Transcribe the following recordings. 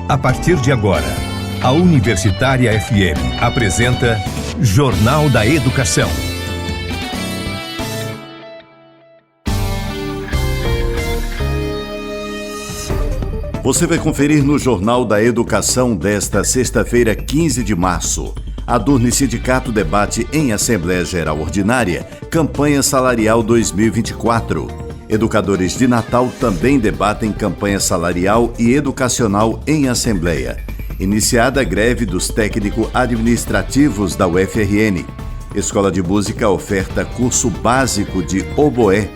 A partir de agora, a Universitária FM apresenta Jornal da Educação. Você vai conferir no Jornal da Educação desta sexta-feira, 15 de março. A Durne Sindicato debate em Assembleia Geral Ordinária campanha salarial 2024. Educadores de Natal também debatem campanha salarial e educacional em Assembleia. Iniciada a greve dos técnico-administrativos da UFRN. Escola de Música oferta curso básico de oboé.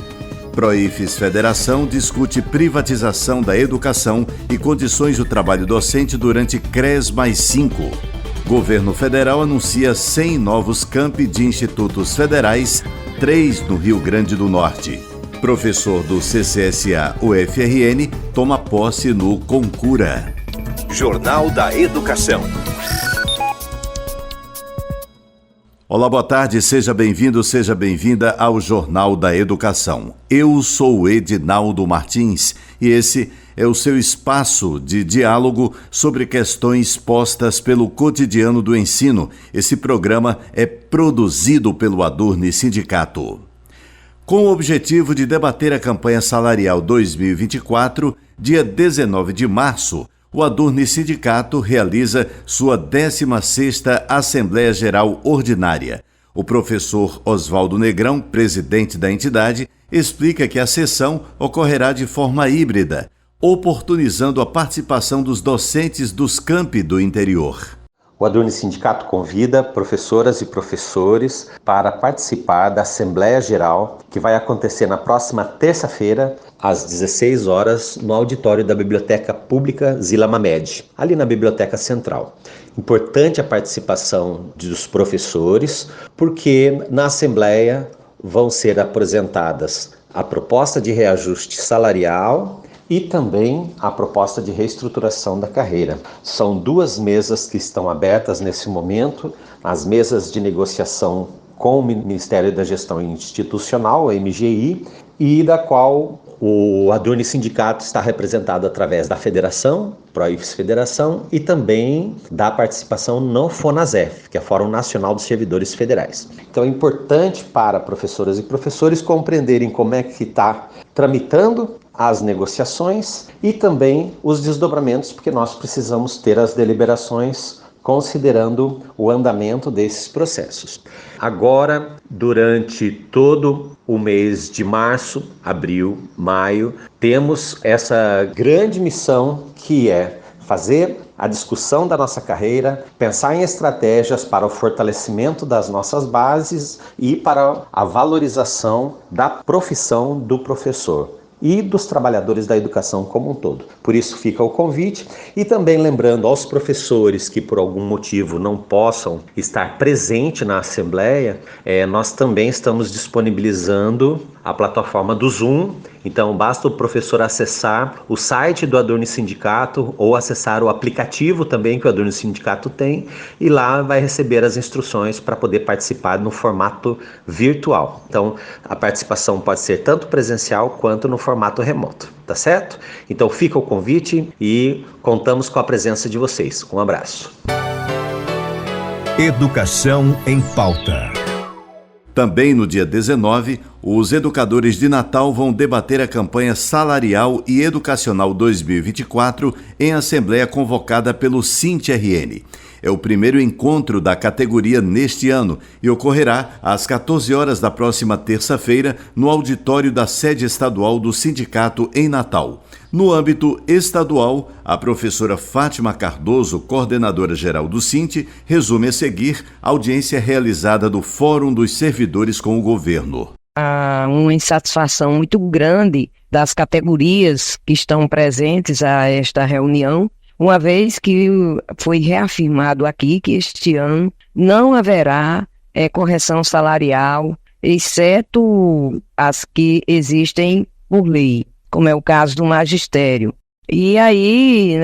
Proifes Federação discute privatização da educação e condições do trabalho docente durante CRES mais 5. Governo Federal anuncia 100 novos campi de institutos federais, 3 no Rio Grande do Norte. Professor do CCSA UFRN toma posse no Concura. Jornal da Educação. Olá, boa tarde, seja bem-vindo, seja bem-vinda ao Jornal da Educação. Eu sou o Edinaldo Martins e esse é o seu espaço de diálogo sobre questões postas pelo cotidiano do ensino. Esse programa é produzido pelo Adurne Sindicato. Com o objetivo de debater a campanha salarial 2024, dia 19 de março, o Adurne Sindicato realiza sua 16ª Assembleia Geral Ordinária. O professor Oswaldo Negrão, presidente da entidade, explica que a sessão ocorrerá de forma híbrida, oportunizando a participação dos docentes dos campi do interior. O Adurne Sindicato convida professoras e professores para participar da Assembleia Geral, que vai acontecer na próxima terça-feira, às 16 horas, no auditório da Biblioteca Pública Zila Mamed, ali na Biblioteca Central. Importante a participação dos professores, porque na Assembleia vão ser apresentadas a proposta de reajuste salarial e também a proposta de reestruturação da carreira. São 2 mesas que estão abertas nesse momento, as mesas de negociação com o Ministério da Gestão Institucional, o MGI, e da qual o Adurne Sindicato está representado através da Federação, Proifes Federação, e também da participação no FONASEF, que é o Fórum Nacional dos Servidores Federais. Então é importante para professoras e professores compreenderem como é que está tramitando as negociações e também os desdobramentos, porque nós precisamos ter as deliberações considerando o andamento desses processos. Agora, durante todo o mês de março, abril, maio, temos essa grande missão que é fazer a discussão da nossa carreira, pensar em estratégias para o fortalecimento das nossas bases e para a valorização da profissão do professor e dos trabalhadores da educação como um todo. Por isso fica o convite e também lembrando aos professores que por algum motivo não possam estar presentes na Assembleia, nós também estamos disponibilizando a plataforma do Zoom. Então basta o professor acessar o site do Adurne Sindicato ou acessar o aplicativo também que o Adurne Sindicato tem e lá vai receber as instruções para poder participar no formato virtual. Então a participação pode ser tanto presencial quanto no formato remoto, tá certo? Então fica o convite e contamos com a presença de vocês. Um abraço. Educação em pauta. Também no dia 19, os educadores de Natal vão debater a campanha salarial e educacional 2024 em assembleia convocada pelo SINT-RN. É o primeiro encontro da categoria neste ano e ocorrerá às 14 horas da próxima terça-feira no auditório da sede estadual do sindicato em Natal. No âmbito estadual, a professora Fátima Cardoso, coordenadora geral do SINT, resume a seguir a audiência realizada do Fórum dos Servidores com o governo. Há uma insatisfação muito grande das categorias que estão presentes a esta reunião, uma vez que foi reafirmado aqui que este ano não haverá correção salarial, exceto as que existem por lei, como é o caso do magistério. E aí,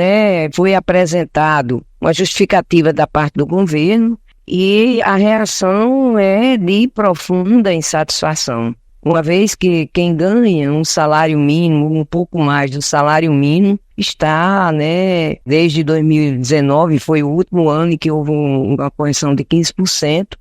foi apresentado uma justificativa da parte do governo e a reação é de profunda insatisfação. uma vez que quem ganha um salário mínimo, um pouco mais do salário mínimo, está, né, desde 2019, foi o último ano em que houve uma correção de 15%,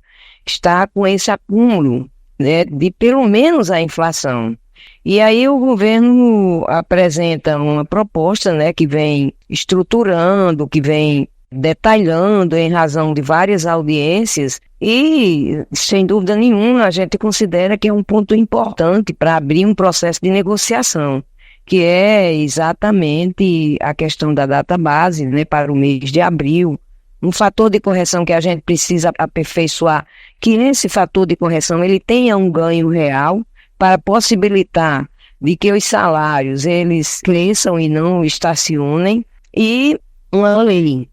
está com esse acúmulo, né, de pelo menos a inflação. E aí o governo apresenta uma proposta, né, que vem estruturando, que vem detalhando em razão de várias audiências e, sem dúvida nenhuma, a gente considera que é um ponto importante para abrir um processo de negociação, que é exatamente a questão da database, né, para o mês de abril, um fator de correção que a gente precisa aperfeiçoar, que esse fator de correção ele tenha um ganho real para possibilitar de que os salários eles cresçam e não estacionem, e uma lei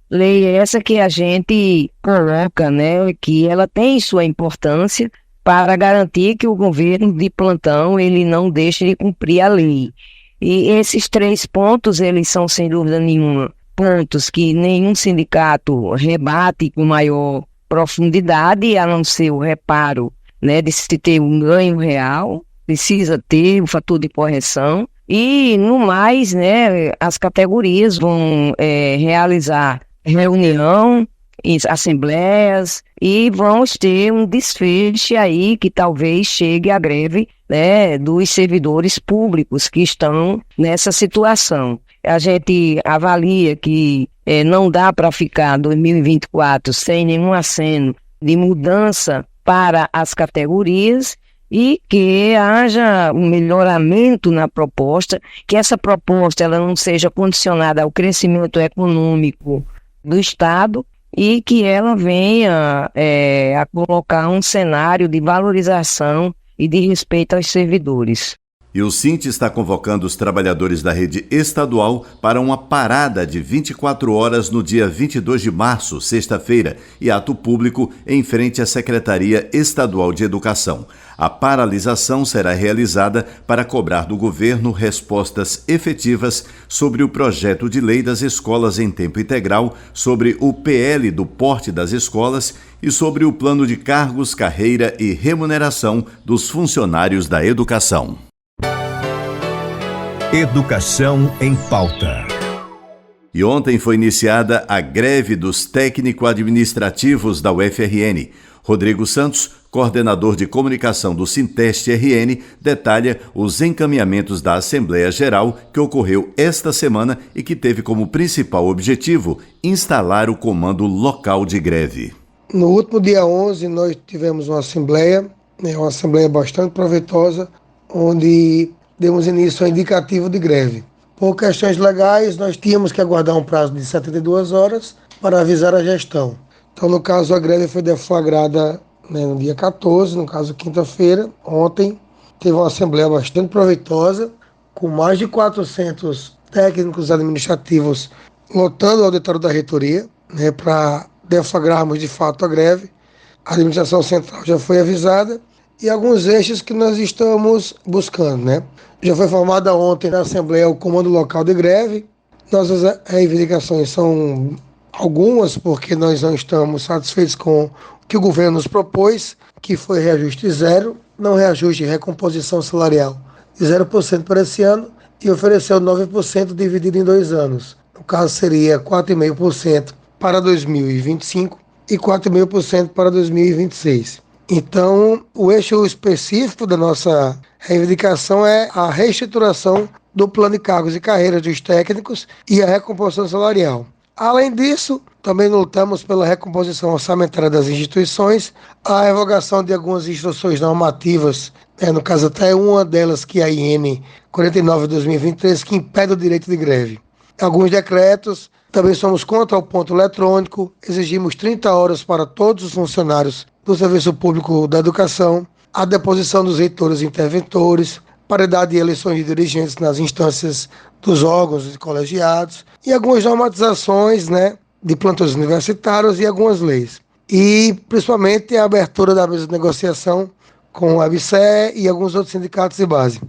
essa que a gente coloca, né, que ela tem sua importância para garantir que o governo de plantão ele não deixe de cumprir a lei. E esses 3 pontos, eles são, sem dúvida nenhuma, pontos que nenhum sindicato rebate com maior profundidade, a não ser o reparo, né, de se ter um ganho real, precisa ter um fator de correção. E, no mais, né, as categorias vão realizar reunião, assembleias, e vamos ter um desfecho aí que talvez chegue à greve, né, dos servidores públicos que estão nessa situação. A gente avalia que não dá para ficar 2024 sem nenhum aceno de mudança para as categorias, e que haja um melhoramento na proposta, que essa proposta ela não seja condicionada ao crescimento econômico do Estado e que ela venha a colocar um cenário de valorização e de respeito aos servidores. E o Sint está convocando os trabalhadores da rede estadual para uma parada de 24 horas no dia 22 de março, sexta-feira, e ato público em frente à Secretaria Estadual de Educação. A paralisação será realizada para cobrar do governo respostas efetivas sobre o projeto de lei das escolas em tempo integral, sobre o PL do porte das escolas e sobre o plano de cargos, carreira e remuneração dos funcionários da educação. Educação em pauta. E ontem foi iniciada a greve dos técnico-administrativos da UFRN. Rodrigo Santos, coordenador de comunicação do Sinteste-RN, detalha os encaminhamentos da Assembleia Geral que ocorreu esta semana e que teve como principal objetivo instalar o comando local de greve. No último dia 11, nós tivemos uma assembleia bastante proveitosa, onde demos início ao indicativo de greve. Por questões legais, nós tínhamos que aguardar um prazo de 72 horas para avisar a gestão. Então, no caso, a greve foi deflagrada, né, no dia 14, no caso, quinta-feira. Ontem, teve uma assembleia bastante proveitosa, com mais de 400 técnicos administrativos lotando o auditório da reitoria, né, para deflagrarmos de fato a greve. A administração central já foi avisada e alguns eixos que nós estamos buscando, né? Já foi formada ontem na Assembleia o Comando Local de Greve. Nossas reivindicações são algumas, porque nós não estamos satisfeitos com o que o governo nos propôs, que foi reajuste zero, não reajuste de recomposição salarial de 0% para esse ano, e ofereceu 9% dividido em 2 anos. No caso, seria 4,5% para 2025 e 4,5% para 2026. Então, o eixo específico da nossa reivindicação é a reestruturação do plano de cargos e carreiras dos técnicos e a recomposição salarial. Além disso, também lutamos pela recomposição orçamentária das instituições, a revogação de algumas instruções normativas, no caso até uma delas, que é a IN 49 de 2023, que impede o direito de greve. Alguns decretos, também somos contra o ponto eletrônico, exigimos 30 horas para todos os funcionários do Serviço Público da Educação, a deposição dos reitores e interventores, paridade de eleições de dirigentes nas instâncias dos órgãos e colegiados, e algumas normatizações, de plantões universitários e algumas leis. E, principalmente, a abertura da mesa de negociação com o ABSE e alguns outros sindicatos de base.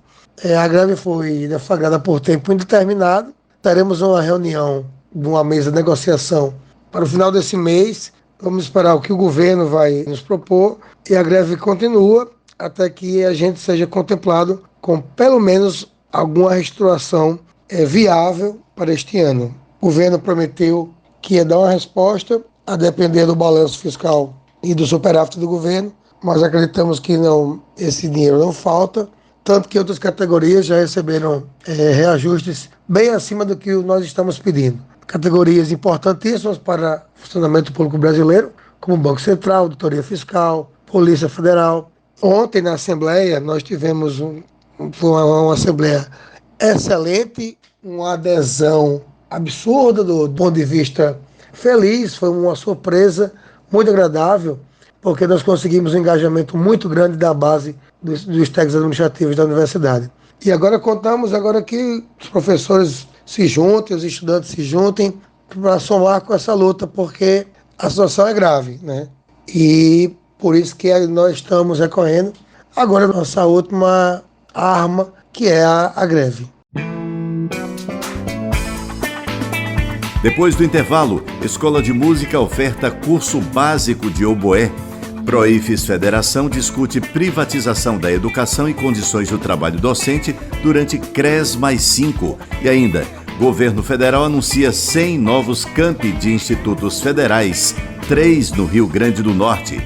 A greve foi deflagrada por tempo indeterminado. Teremos uma reunião de uma mesa de negociação para o final desse mês. Vamos esperar o que o governo vai nos propor. E a greve continua. até que a gente seja contemplado com pelo menos alguma reestruturação viável para este ano. O governo prometeu que ia dar uma resposta, a depender do balanço fiscal e do superávit do governo, mas acreditamos que não, esse dinheiro não falta, tanto que outras categorias já receberam reajustes bem acima do que nós estamos pedindo. Categorias importantíssimas para o funcionamento público brasileiro, como Banco Central, Auditoria Fiscal, Polícia Federal. Ontem, na Assembleia, nós tivemos uma Assembleia excelente, uma adesão absurda do ponto de vista feliz, foi uma surpresa muito agradável, porque nós conseguimos um engajamento muito grande da base dos técnicos administrativos da universidade. E agora contamos que os professores se juntem, os estudantes se juntem para somar com essa luta, porque a situação é grave, né? E por isso que nós estamos recorrendo agora a nossa última arma, que é a greve. Depois do intervalo, Escola de Música oferta curso básico de oboé. Proifes Federação discute privatização da educação e condições do trabalho docente durante CRES mais 5. E ainda, governo federal anuncia 100 novos campi de institutos federais, 3 no Rio Grande do Norte.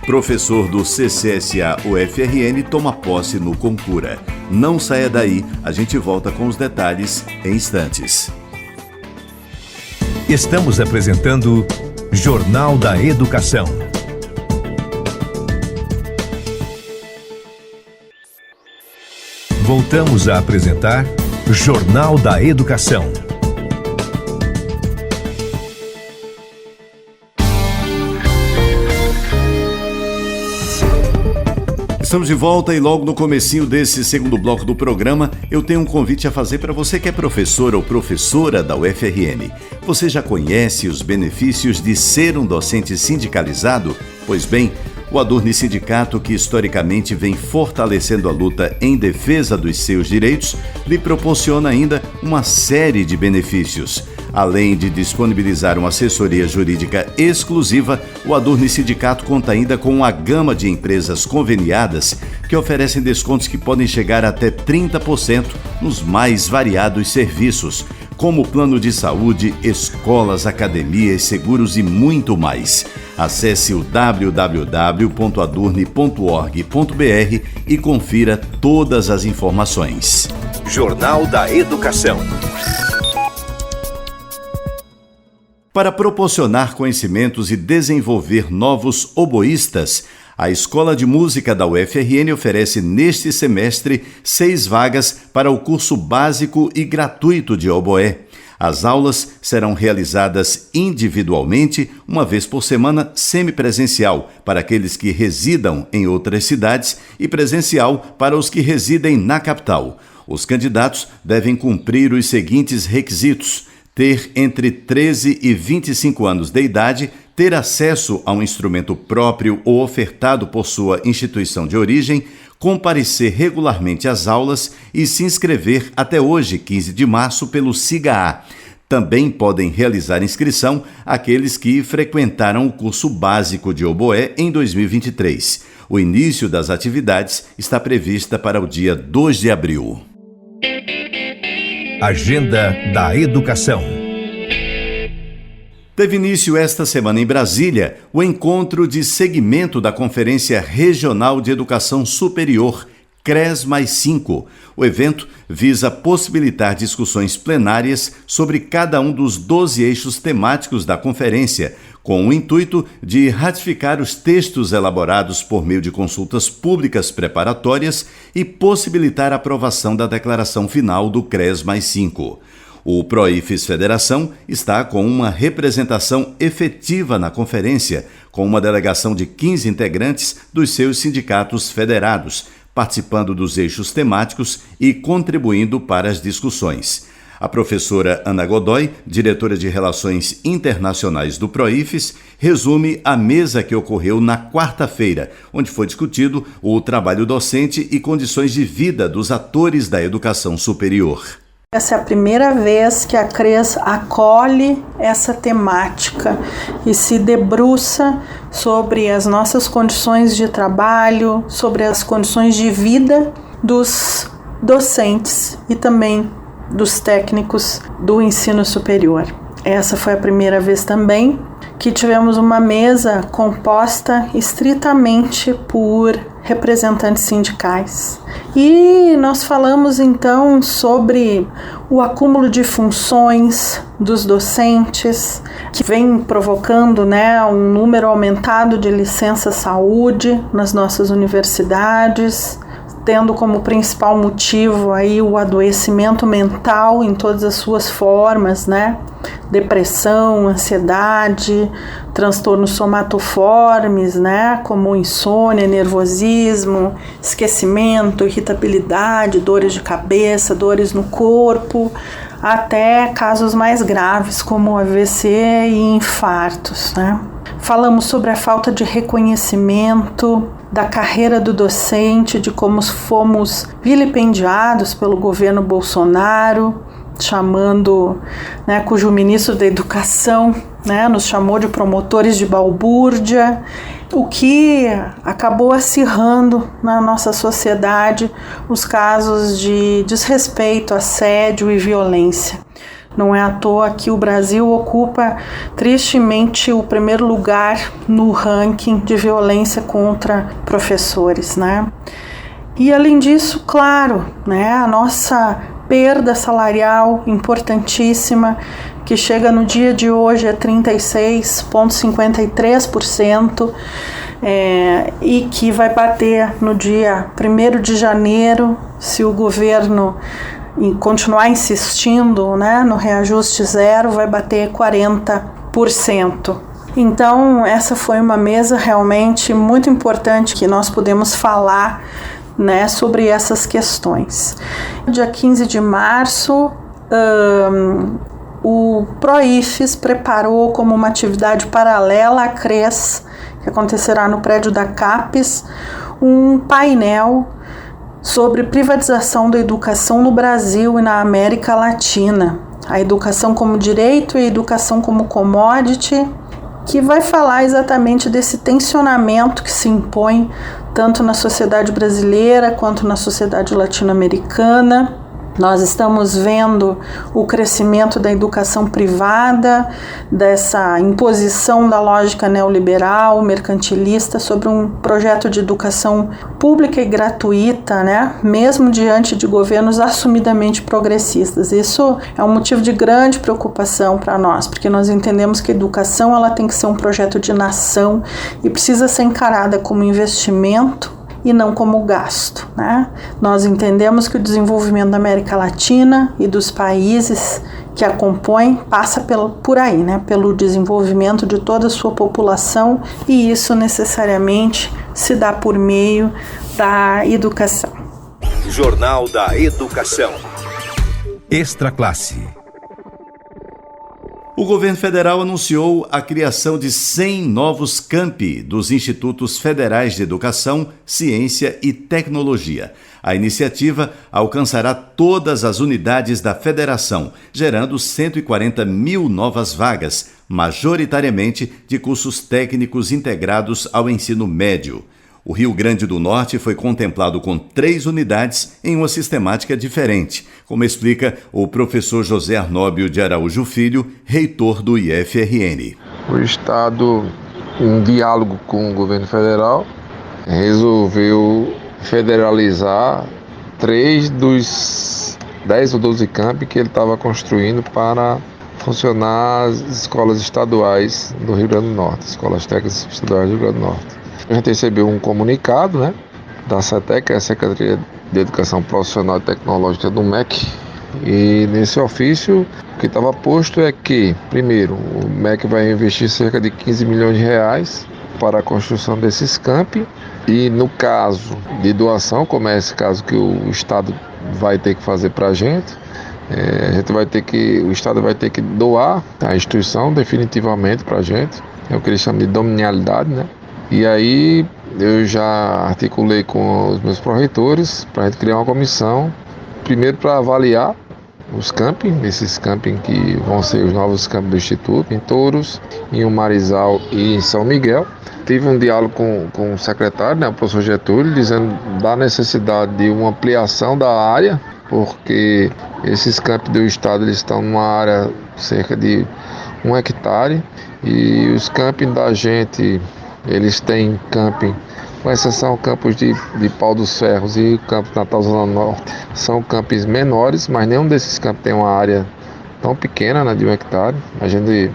Professor do CCSA-UFRN toma posse no Concura. Não saia daí, a gente volta com os detalhes em instantes. Estamos apresentando Jornal da Educação. Voltamos a apresentar Jornal da Educação. Estamos de volta e logo no comecinho desse segundo bloco do programa, eu tenho um convite a fazer para você que é professor ou professora da UFRN. Você já conhece os benefícios de ser um docente sindicalizado? Pois bem, o Adurni Sindicato, que historicamente vem fortalecendo a luta em defesa dos seus direitos, lhe proporciona ainda uma série de benefícios. Além de disponibilizar uma assessoria jurídica exclusiva, o Adurni Sindicato conta ainda com uma gama de empresas conveniadas que oferecem descontos que podem chegar até 30% nos mais variados serviços, como plano de saúde, escolas, academias, seguros e muito mais. Acesse o www.adurni.org.br e confira todas as informações. Jornal da Educação. Para proporcionar conhecimentos e desenvolver novos oboístas, a Escola de Música da UFRN oferece neste semestre 6 vagas para o curso básico e gratuito de oboé. As aulas serão realizadas individualmente, uma vez por semana, semipresencial para aqueles que residam em outras cidades e presencial para os que residem na capital. Os candidatos devem cumprir os seguintes requisitos: ter entre 13 e 25 anos de idade, ter acesso a um instrumento próprio ou ofertado por sua instituição de origem, comparecer regularmente às aulas e se inscrever até hoje, 15 de março, pelo SIGA-A. Também podem realizar inscrição aqueles que frequentaram o curso básico de oboé em 2023. O início das atividades está prevista para o dia 2 de abril. Agenda da Educação. Teve início esta semana em Brasília o encontro de segmento da Conferência Regional de Educação Superior, CRES mais 5. O evento visa possibilitar discussões plenárias sobre cada um dos 12 eixos temáticos da conferência, com o intuito de ratificar os textos elaborados por meio de consultas públicas preparatórias e possibilitar a aprovação da declaração final do CRES mais 5. O Proifes Federação está com uma representação efetiva na conferência, com uma delegação de 15 integrantes dos seus sindicatos federados, participando dos eixos temáticos e contribuindo para as discussões. A professora Ana Godoy, diretora de Relações Internacionais do Proifes, resume a mesa que ocorreu na quarta-feira, onde foi discutido o trabalho docente e condições de vida dos atores da educação superior. Essa é a primeira vez que a CRES acolhe essa temática e se debruça sobre as nossas condições de trabalho, sobre as condições de vida dos docentes e também dos técnicos do ensino superior. Essa foi a primeira vez também que tivemos uma mesa composta estritamente por representantes sindicais. E nós falamos então sobre o acúmulo de funções dos docentes, que vem provocando, um número aumentado de licença-saúde nas nossas universidades, tendo como principal motivo aí o adoecimento mental em todas as suas formas, depressão, ansiedade, transtornos somatoformes, como insônia, nervosismo, esquecimento, irritabilidade, dores de cabeça, dores no corpo, até casos mais graves como AVC e infartos, Falamos sobre a falta de reconhecimento da carreira do docente, de como fomos vilipendiados pelo governo Bolsonaro, cujo ministro da Educação nos chamou de promotores de balbúrdia, o que acabou acirrando na nossa sociedade os casos de desrespeito, assédio e violência. Não é à toa que o Brasil ocupa tristemente o primeiro lugar no ranking de violência contra professores, E além disso, claro, a nossa perda salarial importantíssima, que chega no dia de hoje a 36,53%, e que vai bater no dia 1º de janeiro, se o governo continuar insistindo no reajuste zero, vai bater 40%. Então, essa foi uma mesa realmente muito importante que nós pudemos falar sobre essas questões. Dia 15 de março, o PROIFES preparou como uma atividade paralela à CRES, que acontecerá no prédio da CAPES, um painel sobre privatização da educação no Brasil e na América Latina. A educação como direito e a educação como commodity, que vai falar exatamente desse tensionamento que se impõe tanto na sociedade brasileira quanto na sociedade latino-americana. Nós estamos vendo o crescimento da educação privada, dessa imposição da lógica neoliberal, mercantilista, sobre um projeto de educação pública e gratuita, mesmo diante de governos assumidamente progressistas. Isso é um motivo de grande preocupação para nós, porque nós entendemos que a educação ela tem que ser um projeto de nação e precisa ser encarada como investimento e não como gasto, Nós entendemos que o desenvolvimento da América Latina e dos países que a compõem passa por aí, pelo desenvolvimento de toda a sua população, e isso necessariamente se dá por meio da educação. Jornal da Educação. Extra Classe. O governo federal anunciou a criação de 100 novos campi dos Institutos Federais de Educação, Ciência e Tecnologia. A iniciativa alcançará todas as unidades da federação, gerando 140 mil novas vagas, majoritariamente de cursos técnicos integrados ao ensino médio. O Rio Grande do Norte foi contemplado com 3 unidades em uma sistemática diferente, como explica o professor José Arnóbio de Araújo Filho, reitor do IFRN. O Estado, em diálogo com o governo federal, resolveu federalizar 3 dos 10 ou 12 campi que ele estava construindo para funcionar as escolas estaduais do Rio Grande do Norte, escolas técnicas estaduais do Rio Grande do Norte. A gente recebeu um comunicado da CETEC, que é a Secretaria de Educação Profissional e Tecnológica do MEC, e nesse ofício o que estava posto é que, primeiro, o MEC vai investir cerca de 15 milhões de reais para a construção desses campi, e no caso de doação, como é esse caso que o Estado vai ter que fazer para a gente o Estado vai ter que doar a instituição definitivamente para a gente, é o que eles chamam de dominialidade, E aí eu já articulei com os meus pró-reitores para a gente criar uma comissão, primeiro para avaliar os camping, esses camping que vão ser os novos campos do Instituto, em Touros, em Marizal e em São Miguel. Tive um diálogo com o secretário, né, o professor Getúlio, dizendo da necessidade de uma ampliação da área, porque esses campos do estado eles estão numa área cerca de 1 hectare e os camping da gente, eles têm camping, com exceção campos de Pau dos Ferros e Campos Natal Zona Norte, são campos menores, mas nenhum desses campos tem uma área tão pequena, né, de 1 hectare. A gente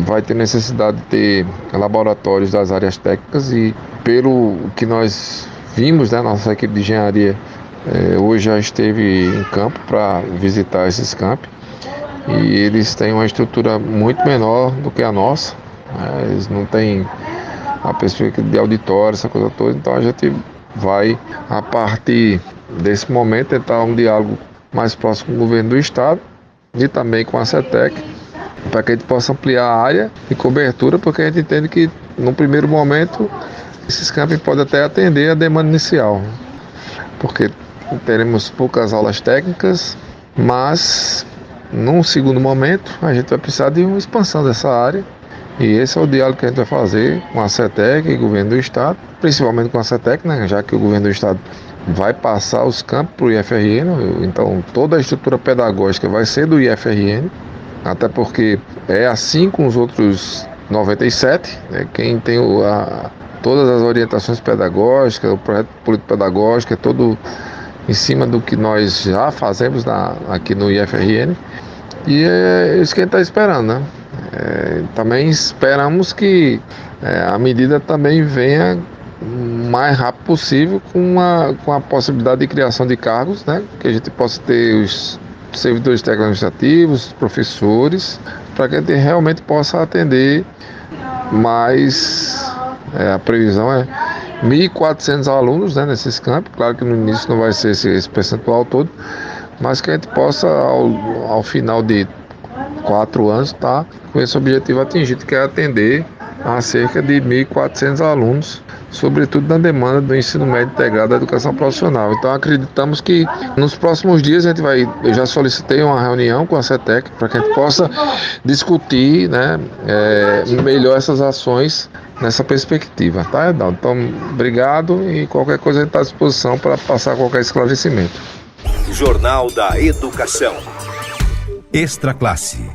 vai ter necessidade de ter laboratórios das áreas técnicas e pelo que nós vimos, né, nossa equipe de engenharia hoje já esteve em campo para visitar esses campos e eles têm uma estrutura muito menor do que a nossa, né, eles não têm a perspectiva de auditório, essa coisa toda, então a gente vai, a partir desse momento, tentar um diálogo mais próximo com o governo do estado e também com a CETEC, para que a gente possa ampliar a área de cobertura, porque a gente entende que, no primeiro momento, esses campos podem até atender a demanda inicial, porque teremos poucas aulas técnicas, mas, num segundo momento, a gente vai precisar de uma expansão dessa área, e esse é o diálogo que a gente vai fazer com a CETEC e o governo do estado, principalmente com a CETEC, né, já que o governo do estado vai passar os campos para o IFRN, então toda a estrutura pedagógica vai ser do IFRN, até porque é assim com os outros 97, né, quem tem todas as orientações pedagógicas, o projeto político pedagógico, é todo em cima do que nós já fazemos aqui no IFRN, e é isso que a gente está esperando, né? Também esperamos que a medida também venha o mais rápido possível com a possibilidade de criação de cargos, né? Que a gente possa ter os servidores técnicos administrativos, professores, para que a gente realmente possa atender mais, a previsão é 1.400 alunos, né, nesses campos. Claro que no início não vai ser esse percentual todo, mas que a gente possa ao final de 4 anos estar com esse objetivo atingido, que é atender a cerca de 1.400 alunos, sobretudo na demanda do ensino médio integrado da educação profissional. Então acreditamos que nos próximos dias eu já solicitei uma reunião com a CETEC para que a gente possa discutir, né, melhor essas ações nessa perspectiva, tá, Edaldo? Então, obrigado e qualquer coisa a gente está à disposição para passar qualquer esclarecimento. Jornal da Educação. Extra Classe.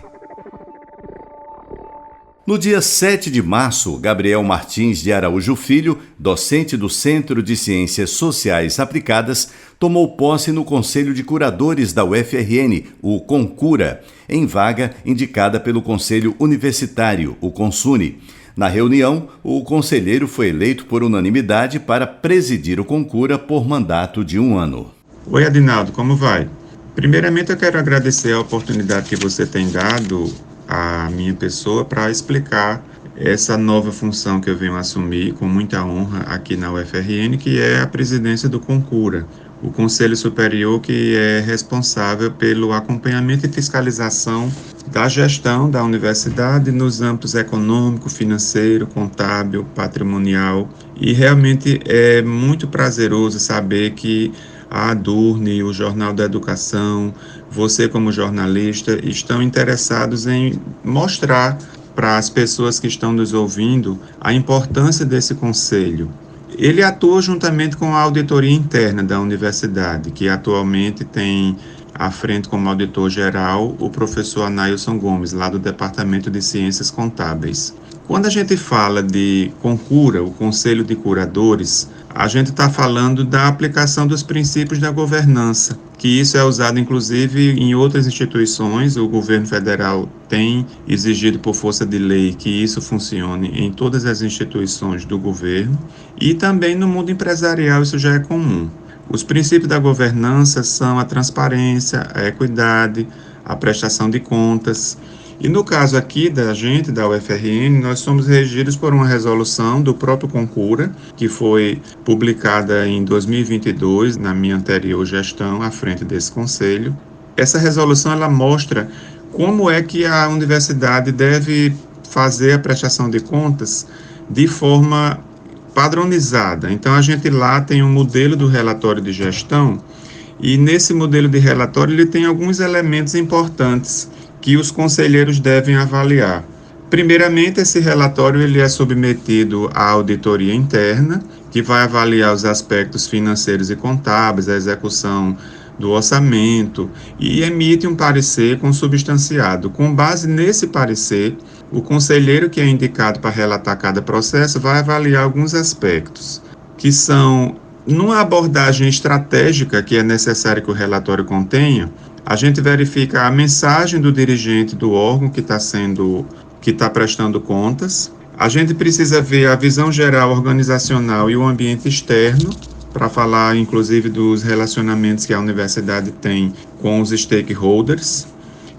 No dia 7 de março, Gabriel Martins de Araújo Filho, docente do Centro de Ciências Sociais Aplicadas, tomou posse no Conselho de Curadores da UFRN, o CONCURA, em vaga indicada pelo Conselho Universitário, o CONSUNE. Na reunião, o conselheiro foi eleito por unanimidade para presidir o CONCURA por mandato de 1 ano. Oi, Adinaldo, como vai? Primeiramente, eu quero agradecer a oportunidade que você tem dado à minha pessoa para explicar essa nova função que eu venho assumir com muita honra aqui na UFRN, que é a presidência do CONCURA, o Conselho Superior que é responsável pelo acompanhamento e fiscalização da gestão da universidade nos âmbitos econômico, financeiro, contábil, patrimonial. E realmente é muito prazeroso saber que a Adurne, o Jornal da Educação, você como jornalista, estão interessados em mostrar para as pessoas que estão nos ouvindo a importância desse conselho. Ele atua juntamente com a auditoria interna da universidade, que atualmente tem à frente como auditor-geral o professor Anailson Gomes, lá do Departamento de Ciências Contábeis. Quando a gente fala de CONCURA, o Conselho de Curadores, a gente está falando da aplicação dos princípios da governança, que isso é usado inclusive em outras instituições. O governo federal tem exigido por força de lei que isso funcione em todas as instituições do governo e também no mundo empresarial isso já é comum. Os princípios da governança são a transparência, a equidade, a prestação de contas. E no caso aqui da gente, da UFRN, nós somos regidos por uma resolução do próprio CONCURA, que foi publicada em 2022, na minha anterior gestão, à frente desse conselho. Essa resolução ela mostra como é que a universidade deve fazer a prestação de contas de forma padronizada. Então, a gente lá tem um modelo do relatório de gestão e nesse modelo de relatório ele tem alguns elementos importantes que os conselheiros devem avaliar. Primeiramente, esse relatório ele é submetido à auditoria interna, que vai avaliar os aspectos financeiros e contábeis, a execução do orçamento, e emite um parecer consubstanciado. Com base nesse parecer, o conselheiro que é indicado para relatar cada processo vai avaliar alguns aspectos, que são, numa abordagem estratégica que é necessário que o relatório contenha, a gente verifica a mensagem do dirigente do órgão que está prestando contas. A gente precisa ver a visão geral organizacional e o ambiente externo, para falar inclusive dos relacionamentos que a universidade tem com os stakeholders.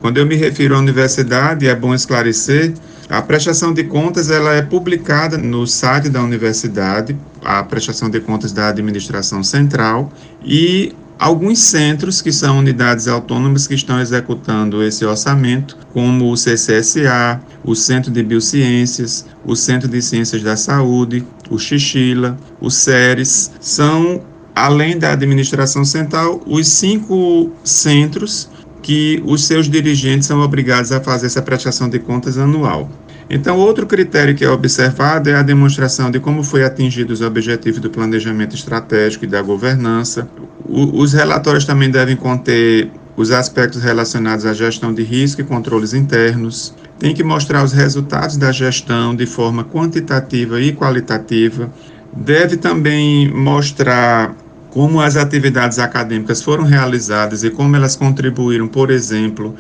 Quando eu me refiro à universidade, é bom esclarecer, a prestação de contas ela é publicada no site da universidade, a prestação de contas da administração central, e alguns centros, que são unidades autônomas que estão executando esse orçamento, como o CCSA, o Centro de Biociências, o Centro de Ciências da Saúde, o Xixila, o CERES, são, além da administração central, os 5 centros que os seus dirigentes são obrigados a fazer essa prestação de contas anual. Então, outro critério que é observado é a demonstração de como foi atingidos os objetivos do planejamento estratégico e da governança. Os relatórios também devem conter os aspectos relacionados à gestão de risco e controles internos. Tem que mostrar os resultados da gestão de forma quantitativa e qualitativa. Deve também mostrar como as atividades acadêmicas foram realizadas e como elas contribuíram, por exemplo,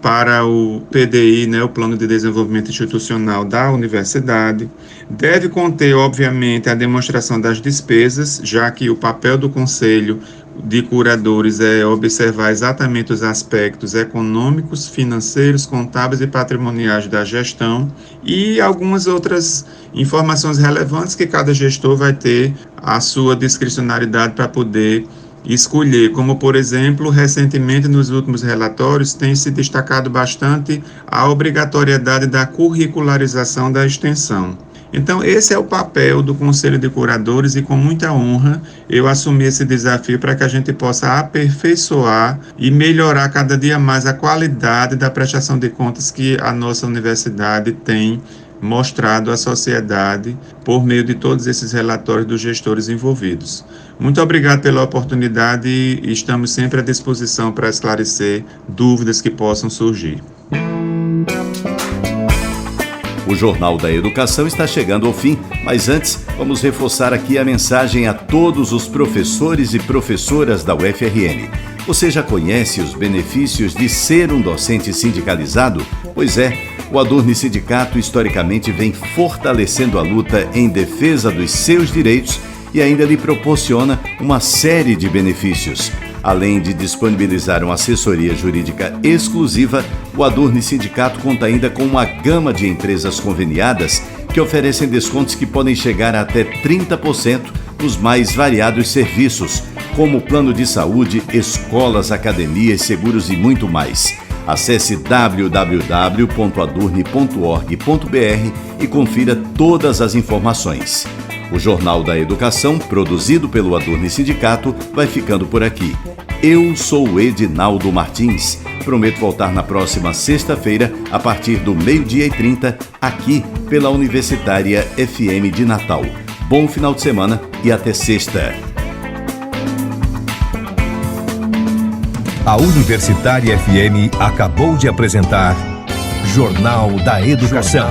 para o PDI, o Plano de Desenvolvimento Institucional da Universidade. Deve conter, obviamente, a demonstração das despesas, já que o papel do Conselho de Curadores é observar exatamente os aspectos econômicos, financeiros, contábeis e patrimoniais da gestão, e algumas outras informações relevantes que cada gestor vai ter a sua discricionariedade para poder escolher, como, por exemplo, recentemente nos últimos relatórios tem se destacado bastante a obrigatoriedade da curricularização da extensão. Então, esse é o papel do Conselho de Curadores e, com muita honra, eu assumi esse desafio para que a gente possa aperfeiçoar e melhorar cada dia mais a qualidade da prestação de contas que a nossa universidade tem mostrado à sociedade por meio de todos esses relatórios dos gestores envolvidos. Muito obrigado pela oportunidade e estamos sempre à disposição para esclarecer dúvidas que possam surgir. O Jornal da Educação está chegando ao fim, mas antes vamos reforçar aqui a mensagem a todos os professores e professoras da UFRN. Você já conhece os benefícios de ser um docente sindicalizado? Pois é, o Adurni Sindicato historicamente vem fortalecendo a luta em defesa dos seus direitos e ainda lhe proporciona uma série de benefícios. Além de disponibilizar uma assessoria jurídica exclusiva, o Adurni Sindicato conta ainda com uma gama de empresas conveniadas que oferecem descontos que podem chegar a até 30% nos mais variados serviços, como plano de saúde, escolas, academias, seguros e muito mais. Acesse www.adurni.org.br e confira todas as informações. O Jornal da Educação, produzido pelo Adurni Sindicato, vai ficando por aqui. Eu sou o Edinaldo Martins. Prometo voltar na próxima sexta-feira, a partir do 12h30, aqui pela Universitária FM de Natal. Bom final de semana e até sexta. A Universitária FM acabou de apresentar Jornal da Educação.